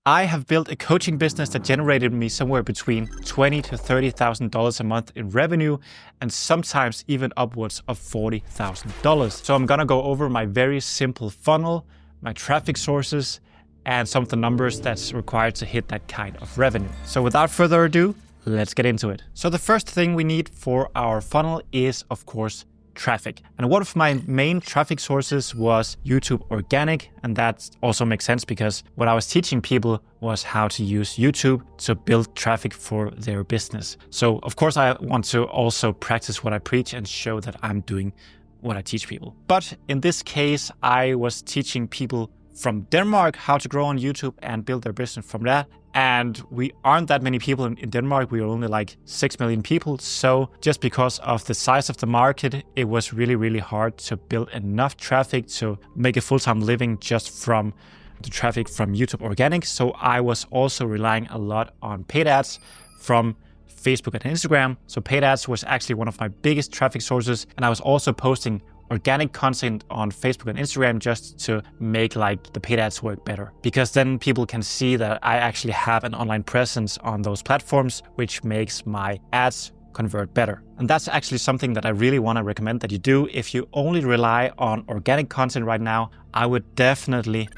I have built a coaching business that generated me somewhere between $20,000 to $30,000 a month in revenue, and sometimes even upwards of $40,000. So I'm gonna go over my very simple funnel, my traffic sources, and some of the numbers that's required to hit that kind of revenue. So without further ado, let's get into it. So the first thing we need for our funnel is, of course, traffic. And one of my main traffic sources was YouTube organic. And that also makes sense because what I was teaching people was how to use YouTube to build traffic for their business. So of course I want to also practice what I preach and show that I'm doing what I teach people. But in this case, I was teaching people from Denmark how to grow on YouTube and build their business from that. And we aren't that many people in Denmark. We are only like 6 million people. So just because of the size of the market, it was really, really hard to build enough traffic to make a full-time living just from the traffic from YouTube organic. So I was also relying a lot on paid ads from Facebook and Instagram. So paid ads was actually one of my biggest traffic sources. And I was also posting organic content on Facebook and Instagram just to make like the paid ads work better, because then people can see that I actually have an online presence on those platforms, which makes my ads convert better. And that's actually something that I really want to recommend that you do. If you only rely on organic content right now, I would definitely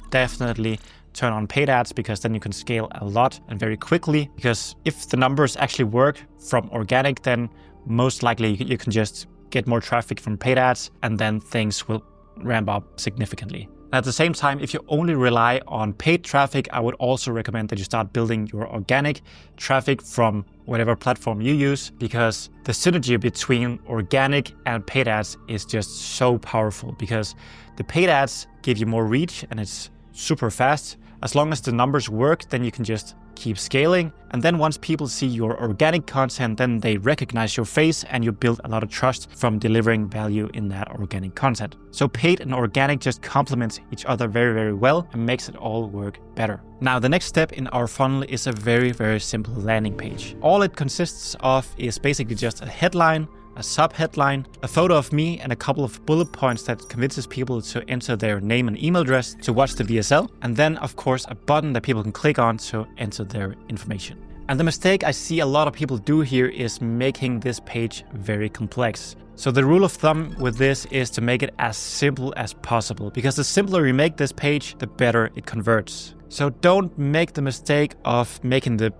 turn on paid ads, because then you can scale a lot and very quickly. Because if the numbers actually work from organic, then most likely you can just get more traffic from paid ads, and then things will ramp up significantly. At the same time, if you only rely on paid traffic, I would also recommend that you start building your organic traffic from whatever platform you use, because the synergy between organic and paid ads is just so powerful, because the paid ads give you more reach and it's super fast. As long as the numbers work, then you can just keep scaling. And then once people see your organic content, then they recognize your face and you build a lot of trust from delivering value in that organic content. So paid and organic just complements each other very, very well and makes it all work better. Now, the next step in our funnel is a very, very simple landing page. All it consists of is basically just a headline, a sub-headline, a photo of me, and a couple of bullet points that convinces people to enter their name and email address to watch the VSL. And then, of course, a button that people can click on to enter their information. And the mistake I see a lot of people do here is making this page very complex. So the rule of thumb with this is to make it as simple as possible, because the simpler you make this page, the better it converts. So don't make the mistake of making the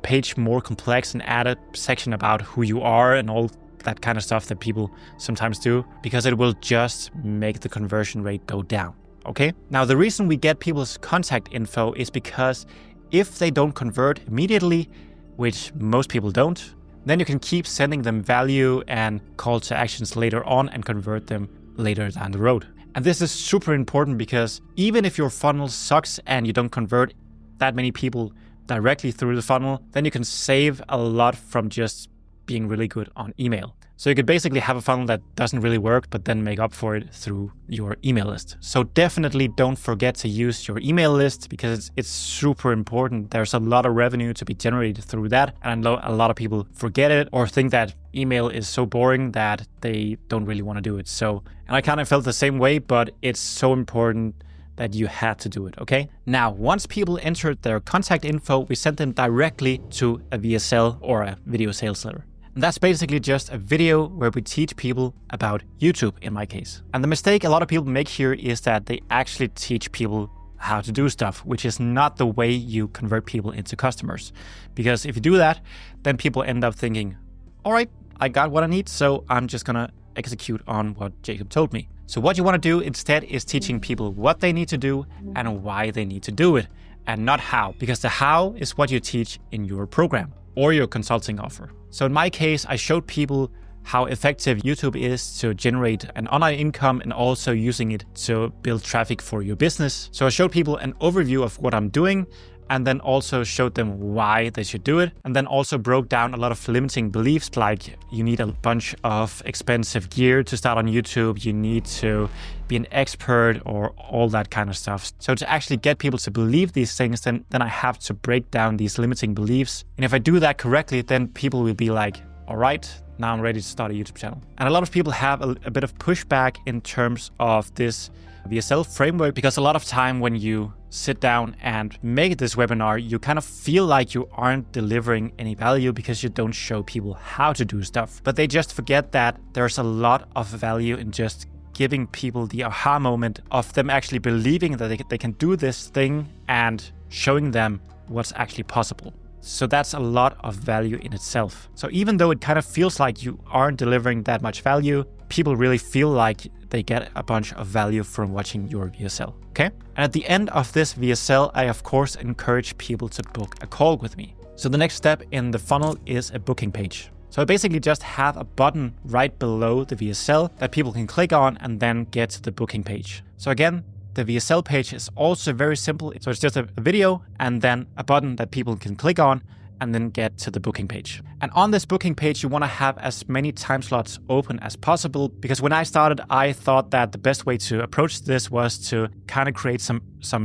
page more complex and add a section about who you are and all that kind of stuff that people sometimes do, because it will just make the conversion rate go down, okay? Now, the reason we get people's contact info is because if they don't convert immediately, which most people don't, then you can keep sending them value and call to actions later on and convert them later down the road. And this is super important, because even if your funnel sucks and you don't convert that many people directly through the funnel, then you can save a lot from just being really good on email. So you could basically have a funnel that doesn't really work, but then make up for it through your email list. So definitely don't forget to use your email list, because it's super important. There's a lot of revenue to be generated through that. And I know a lot of people forget it or think that email is so boring that they don't really want to do it. So, and I kind of felt the same way, but it's so important that you had to do it, okay? Now, once people entered their contact info, we sent them directly to a VSL or a video sales letter. And that's basically just a video where we teach people about YouTube in my case. And the mistake a lot of people make here is that they actually teach people how to do stuff, which is not the way you convert people into customers. Because if you do that, then people end up thinking, all right, I got what I need, so I'm just gonna execute on what Jacob told me. So what you wanna do instead is teaching people what they need to do and why they need to do it, and not how, because the how is what you teach in your program or your consulting offer. So in my case, I showed people how effective YouTube is to generate an online income and also using it to build traffic for your business. So I showed people an overview of what I'm doing, and then also showed them why they should do it. And then also broke down a lot of limiting beliefs, like you need a bunch of expensive gear to start on YouTube, you need to be an expert, or all that kind of stuff. So to actually get people to believe these things, then I have to break down these limiting beliefs. And if I do that correctly, then people will be like, all right, now I'm ready to start a YouTube channel. And a lot of people have a bit of pushback in terms of this VSL framework, because a lot of time when you sit down and make this webinar, you kind of feel like you aren't delivering any value because you don't show people how to do stuff. But they just forget that there's a lot of value in just giving people the aha moment of them actually believing that they can do this thing and showing them what's actually possible. So that's a lot of value in itself. So even though it kind of feels like you aren't delivering that much value, people really feel like they get a bunch of value from watching your VSL, okay? And at the end of this VSL, I of course encourage people to book a call with me. So the next step in the funnel is a booking page. So I basically just have a button right below the VSL that people can click on and then get to the booking page. So again, the VSL page is also very simple. So it's just a video and then a button that people can click on and then get to the booking page. And on this booking page, you want to have as many time slots open as possible, because when I started, I thought that the best way to approach this was to kind of create some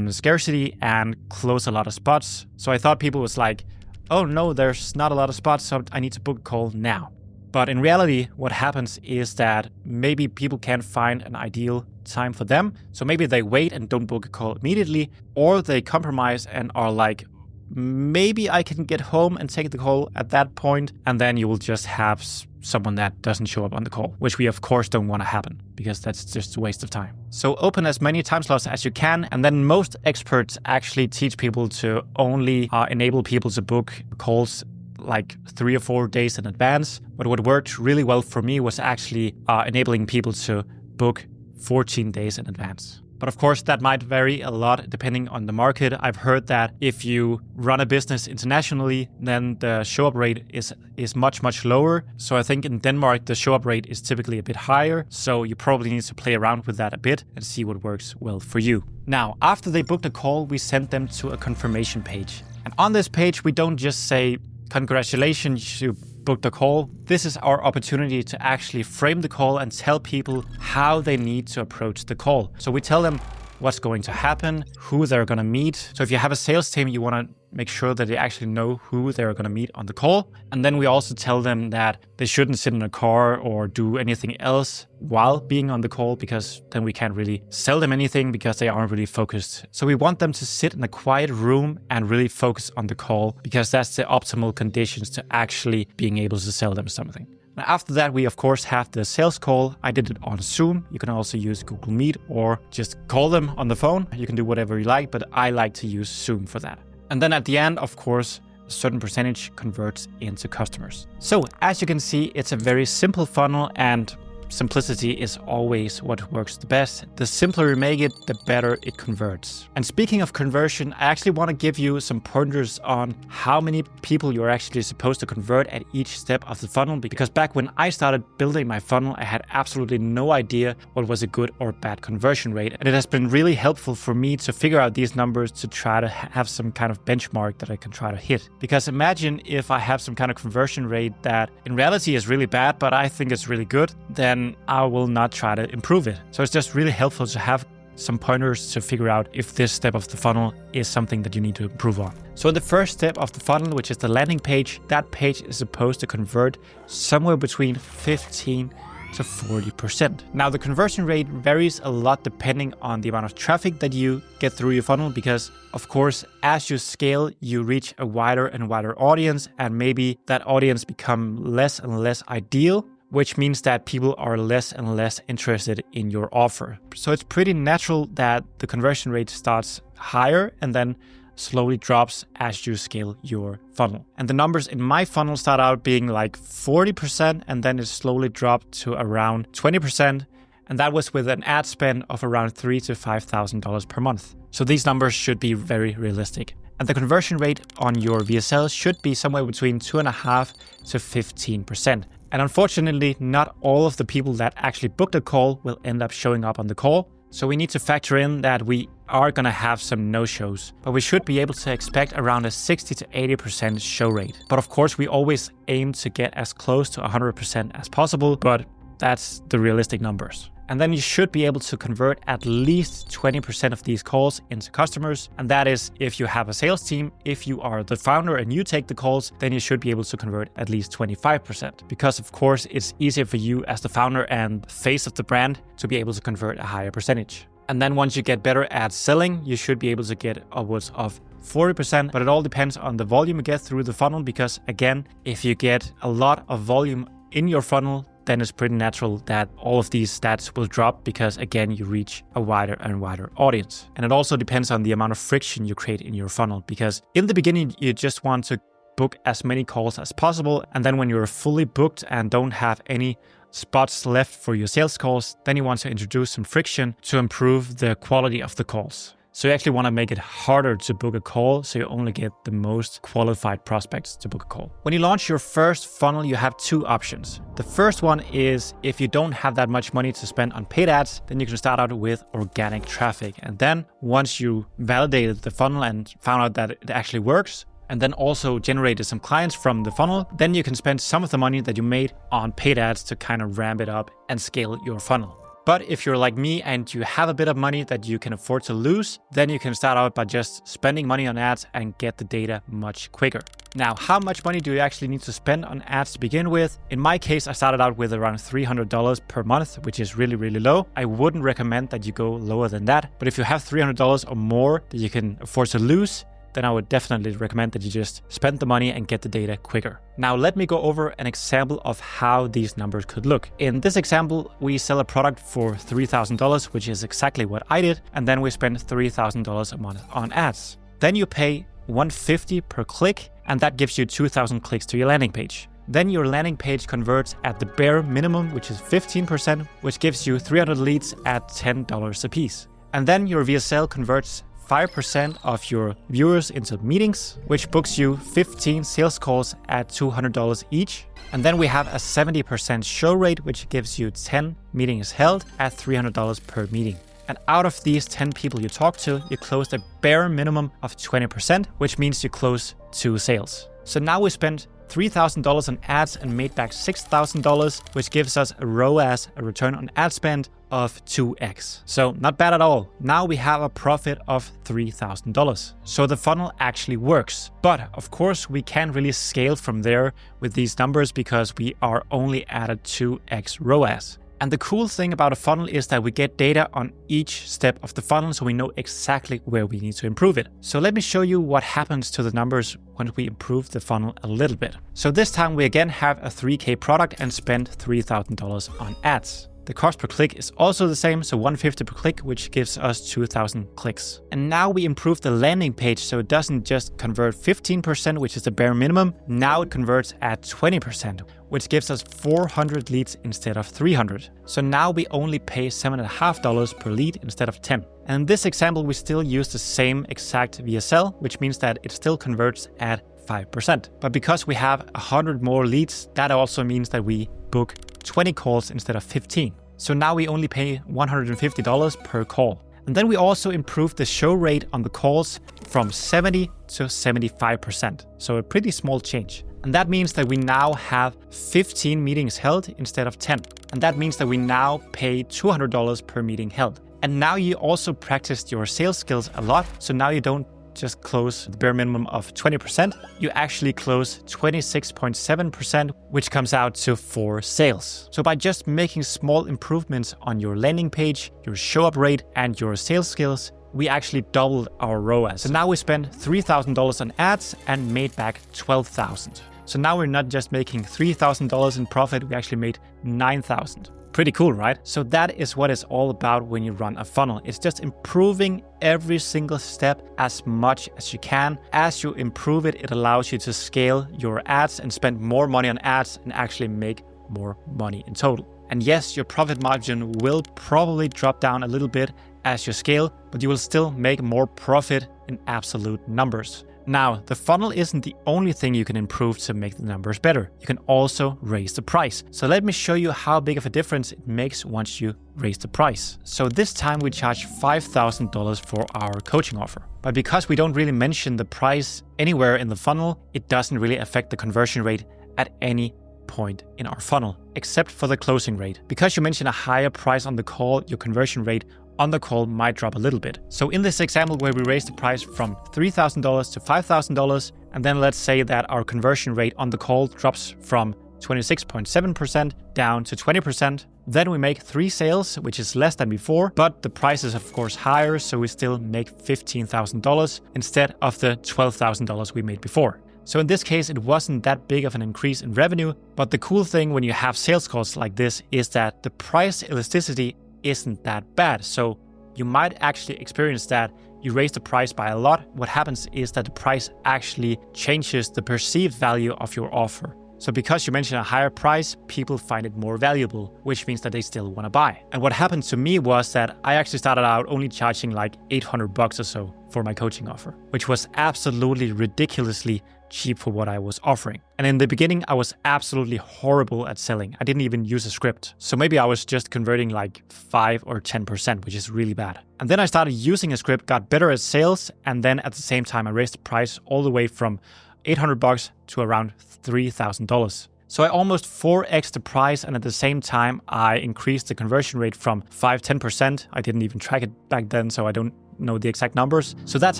scarcity and close a lot of spots. So I thought people was like, oh no, there's not a lot of spots, so I need to book a call now. But in reality, what happens is that maybe people can't find an ideal time for them. So maybe they wait and don't book a call immediately, or they compromise and are like, maybe I can get home and take the call at that point. And then you will just have someone that doesn't show up on the call, which we of course don't want to happen because that's just a waste of time. So open as many time slots as you can. And then most experts actually teach people to only enable people to book calls like 3 or 4 days in advance. But what worked really well for me was actually enabling people to book 14 days in advance. But of course, that might vary a lot depending on the market. I've heard that if you run a business internationally, then the show-up rate is much, much lower. So I think in Denmark, the show-up rate is typically a bit higher. So you probably need to play around with that a bit and see what works well for you. Now, after they booked a call, we send them to a confirmation page. And on this page, we don't just say, congratulations, you booked a call. This is our opportunity to actually frame the call and tell people how they need to approach the call. So we tell them what's going to happen, who they're going to meet. So if you have a sales team, you want to make sure that they actually know who they're going to meet on the call. And then we also tell them that they shouldn't sit in a car or do anything else while being on the call, because then we can't really sell them anything because they aren't really focused. So we want them to sit in a quiet room and really focus on the call, because that's the optimal conditions to actually being able to sell them something. Now, after that, we of course have the sales call. I did it on Zoom. You can also use Google Meet or just call them on the phone. You can do whatever you like, but I like to use Zoom for that. And then at the end, of course, a certain percentage converts into customers. So as you can see, it's a very simple funnel, and simplicity is always what works the best. The simpler you make it, the better it converts. And speaking of conversion, I actually want to give you some pointers on how many people you're actually supposed to convert at each step of the funnel. Because back when I started building my funnel, I had absolutely no idea what was a good or bad conversion rate. And it has been really helpful for me to figure out these numbers to try to have some kind of benchmark that I can try to hit. Because imagine if I have some kind of conversion rate that in reality is really bad, but I think it's really good, then I will not try to improve it. So it's just really helpful to have some pointers to figure out if this step of the funnel is something that you need to improve on. So the first step of the funnel, which is the landing page, that page is supposed to convert somewhere between 15 to 40%. Now the conversion rate varies a lot depending on the amount of traffic that you get through your funnel, because of course, as you scale, you reach a wider and wider audience, and maybe that audience become less and less ideal, which means that people are less and less interested in your offer. So it's pretty natural that the conversion rate starts higher and then slowly drops as you scale your funnel. And the numbers in my funnel start out being like 40%, and then it slowly dropped to around 20%. And that was with an ad spend of around $3,000 to $5,000 per month. So these numbers should be very realistic. And the conversion rate on your VSL should be somewhere between 2.5% to 15%. And unfortunately, not all of the people that actually booked a call will end up showing up on the call. So we need to factor in that we are going to have some no-shows, but we should be able to expect around a 60 to 80% show rate. But of course, we always aim to get as close to 100% as possible, but that's the realistic numbers. And then you should be able to convert at least 20% of these calls into customers. And that is if you have a sales team. If you are the founder and you take the calls, then you should be able to convert at least 25%. Because of course, it's easier for you as the founder and face of the brand to be able to convert a higher percentage. And then once you get better at selling, you should be able to get upwards of 40%, but it all depends on the volume you get through the funnel, because again, if you get a lot of volume in your funnel, then it's pretty natural that all of these stats will drop because again, you reach a wider and wider audience. And it also depends on the amount of friction you create in your funnel, because in the beginning, you just want to book as many calls as possible. And then when you're fully booked and don't have any spots left for your sales calls, then you want to introduce some friction to improve the quality of the calls. So you actually want to make it harder to book a call so you only get the most qualified prospects to book a call. When you launch your first funnel, you have two options. The first one is if you don't have that much money to spend on paid ads, then you can start out with organic traffic. And then once you validated the funnel and found out that it actually works, and then also generated some clients from the funnel, then you can spend some of the money that you made on paid ads to kind of ramp it up and scale your funnel. But if you're like me and you have a bit of money that you can afford to lose, then you can start out by just spending money on ads and get the data much quicker. Now, how much money do you actually need to spend on ads to begin with? In my case, I started out with around $300 per month, which is really, really low. I wouldn't recommend that you go lower than that. But if you have $300 or more that you can afford to lose, then I would definitely recommend that you just spend the money and get the data quicker. Now, let me go over an example of how these numbers could look. In this example, we sell a product for $3,000, which is exactly what I did. And then we spend $3,000 a month on ads. Then you pay $150 per click, and that gives you 2,000 clicks to your landing page. Then your landing page converts at the bare minimum, which is 15%, which gives you 300 leads at $10 a piece. And then your VSL converts 5% of your viewers into meetings, which books you 15 sales calls at $200 each. And then we have a 70% show rate, which gives you 10 meetings held at $300 per meeting. And out of these 10 people you talk to, you close a bare minimum of 20%, which means you close 2 sales. So now we spent $3,000 on ads and made back $6,000, which gives us a ROAS, a return on ad spend, of 2x. So not bad at all. Now we have a profit of $3,000. So the funnel actually works. But of course, we can't really scale from there with these numbers because we are only at a 2x ROAS. And the cool thing about a funnel is that we get data on each step of the funnel, so we know exactly where we need to improve it. So let me show you what happens to the numbers when we improve the funnel a little bit. So this time we again have a 3K product and spend $3,000 on ads. The cost per click is also the same, so $150 per click, which gives us 2,000 clicks. And now we improve the landing page so it doesn't just convert 15%, which is the bare minimum. Now it converts at 20%, which gives us 400 leads instead of 300. So now we only pay $7.50 per lead instead of 10. And in this example, we still use the same exact VSL, which means that it still converts at 5%. But because we have 100 more leads, that also means that we book 20 calls instead of 15. So now we only pay $150 per call. And then we also improved the show rate on the calls from 70 to 75%. So a pretty small change. And that means that we now have 15 meetings held instead of 10. And that means that we now pay $200 per meeting held. And now you also practiced your sales skills a lot. So now you don't just close the bare minimum of 20%, you actually close 26.7%, which comes out to 4 sales. So by just making small improvements on your landing page, your show up rate, and your sales skills, we actually doubled our ROAS. So now we spent $3,000 on ads and made back $12,000. So now we're not just making $3,000 in profit, we actually made $9,000. Pretty cool, right? So that is what it's all about when you run a funnel. It's just improving every single step as much as you can. As you improve it, it allows you to scale your ads and spend more money on ads and actually make more money in total. And yes, your profit margin will probably drop down a little bit as you scale, but you will still make more profit in absolute numbers. Now, the funnel isn't the only thing you can improve to make the numbers better. You can also raise the price. So let me show you how big of a difference it makes once you raise the price. So this time we charge $5,000 for our coaching offer. But because we don't really mention the price anywhere in the funnel, it doesn't really affect the conversion rate at any point in our funnel, except for the closing rate. Because you mention a higher price on the call, your conversion rate on the call might drop a little bit. So in this example where we raise the price from $3,000 to $5,000, and then let's say that our conversion rate on the call drops from 26.7% down to 20%, Then we make 3 sales, which is less than before, but the price is of course higher, so we still make $15,000 instead of the $12,000 we made before. So in this case, it wasn't that big of an increase in revenue, but the cool thing when you have sales calls like this is that the price elasticity isn't that bad. So you might actually experience that you raise the price by a lot. What happens is that the price actually changes the perceived value of your offer. So because you mention a higher price, people find it more valuable, which means that they still want to buy. And what happened to me was that I actually started out only charging like $800 or so for my coaching offer, which was absolutely ridiculously cheap for what I was offering. And in the beginning, I was absolutely horrible at selling. I didn't even use a script. So maybe I was just converting like 5 or 10%, which is really bad. And then I started using a script, got better at sales, and then at the same time, I raised the price all the way from $800 to around $3,000. So I almost 4x the price, and at the same time, I increased the conversion rate from 5-10%. I didn't even track it back then, so I don't know the exact numbers. So that's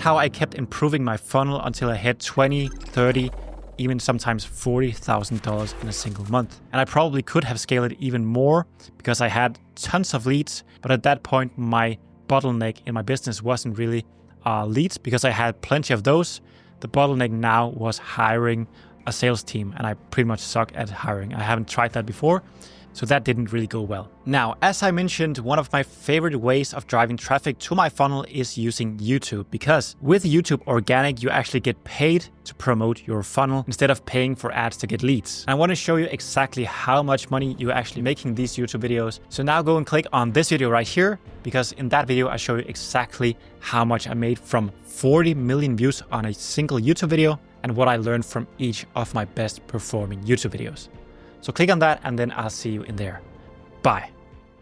how I kept improving my funnel until I hit $20, $30, even sometimes $40,000 in a single month. And I probably could have scaled it even more because I had tons of leads, but at that point, my bottleneck in my business wasn't really leads because I had plenty of those. The bottleneck now was hiring a sales team, and I pretty much suck at hiring. I haven't tried that before, so that didn't really go well. Now, as I mentioned, one of my favorite ways of driving traffic to my funnel is using YouTube, because with YouTube Organic, you actually get paid to promote your funnel instead of paying for ads to get leads. I want to show you exactly how much money you're actually making these YouTube videos. So now go and click on this video right here, because in that video, I show you exactly how much I made from 40 million views on a single YouTube video and what I learned from each of my best performing YouTube videos. So click on that and then I'll see you in there. Bye.